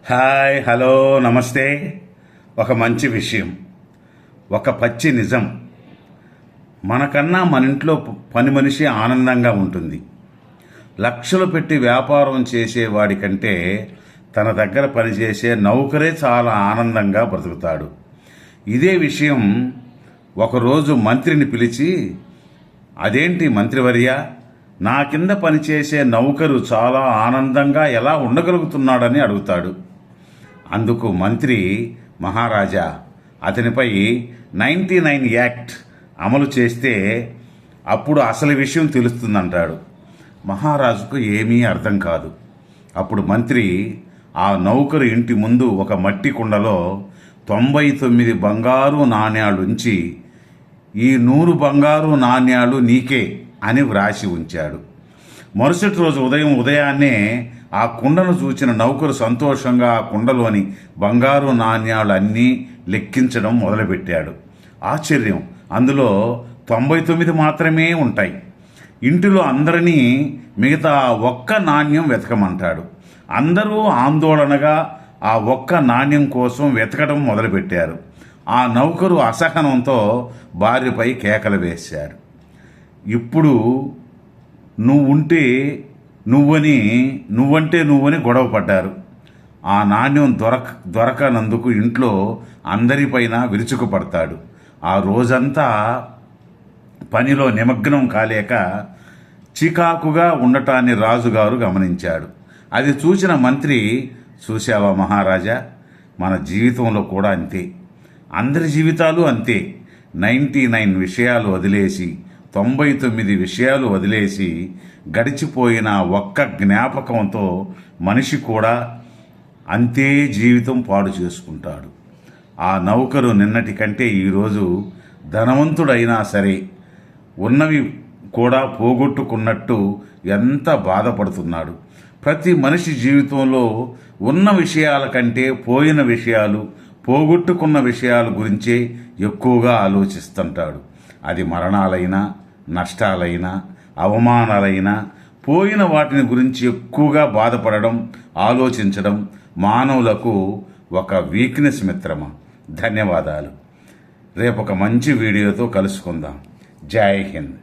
Hi, hello, నమస్తే. ఒక మంచి విషయం, ఒక పచ్చి నిజం. మనకన్నా మన ఇంట్లో పని మనిషి ఆనందంగా ఉంటుంది. లక్షలు పెట్టి వ్యాపారం చేసేవాడి కంటే తన దగ్గర పనిచేసే నౌకరే చాలా ఆనందంగా బ్రతుకుతాడు. ఇదే విషయం ఒకరోజు మంత్రిని పిలిచి, అదేంటి మంత్రివర్య, నా కింద పనిచేసే నౌకరు చాలా ఆనందంగా ఎలా ఉండగలుగుతున్నాడని అడుగుతాడు. అందుకు మంత్రి, మహారాజా, అతనిపై 99 యాక్ట్ అమలు చేస్తే అప్పుడు అసలు విషయం తెలుస్తుందంటాడు. మహారాజుకు ఏమీ అర్థం కాదు. అప్పుడు మంత్రి ఆ నౌకరు ఇంటి ముందు ఒక మట్టి కుండలో 99 బంగారు నాణ్యాలుంచి, ఈ 100 బంగారు నాణ్యాలు నీకే అని వ్రాసి ఉంచాడు. మరుసటి రోజు ఉదయాన్నే ఆ కుండను చూచిన నౌకరు సంతోషంగా ఆ కుండలోని బంగారు నాణ్యాలు అన్నీ లెక్కించడం మొదలుపెట్టాడు. ఆశ్చర్యం, అందులో 99 మాత్రమే ఉంటాయి. ఇంటిలో అందరినీ మిగతా ఒక్క నాణ్యం వెతకమంటాడు. అందరూ ఆందోళనగా ఆ ఒక్క నాణ్యం కోసం వెతకడం మొదలుపెట్టారు. ఆ నౌకరు అసహనంతో భార్యపై కేకలు వేశాడు. ఇప్పుడు నువ్వంటే గొడవ పడ్డారు. ఆ నాణ్యం దొరకనందుకు ఇంట్లో అందరిపైన విరుచుకుపడతాడు. ఆ రోజంతా పనిలో నిమగ్నం కాలేక చికాకుగా ఉండటాన్ని రాజుగారు గమనించాడు. అది చూసిన మంత్రి, చూశావా మహారాజా, మన జీవితంలో కూడా అంతే, అందరి జీవితాలు అంతే. 99 విషయాలు వదిలేసి 99 విషయాలు వదిలేసి గడిచిపోయిన ఒక్క జ్ఞాపకంతో మనిషి కూడా అంతే జీవితం పాడు చేసుకుంటాడు. ఆ నౌకరు నిన్నటి కంటే ఈరోజు ధనవంతుడైనా సరే ఉన్నవి కూడా పోగొట్టుకున్నట్టు ఎంత బాధపడుతున్నాడు. ప్రతి మనిషి జీవితంలో ఉన్న విషయాల కంటే పోయిన విషయాలు, పోగొట్టుకున్న విషయాల గురించే ఎక్కువగా ఆలోచిస్తుంటాడు. అది మరణాలైనా, నష్టాలైనా, అవమానాలైనా, పోయిన వాటిని గురించి ఎక్కువగా బాధపడడం, ఆలోచించడం మానవులకు ఒక వీక్నెస్ మిత్రమా. ధన్యవాదాలు. రేపు ఒక మంచి వీడియోతో కలుసుకుందాం. జై హింద్.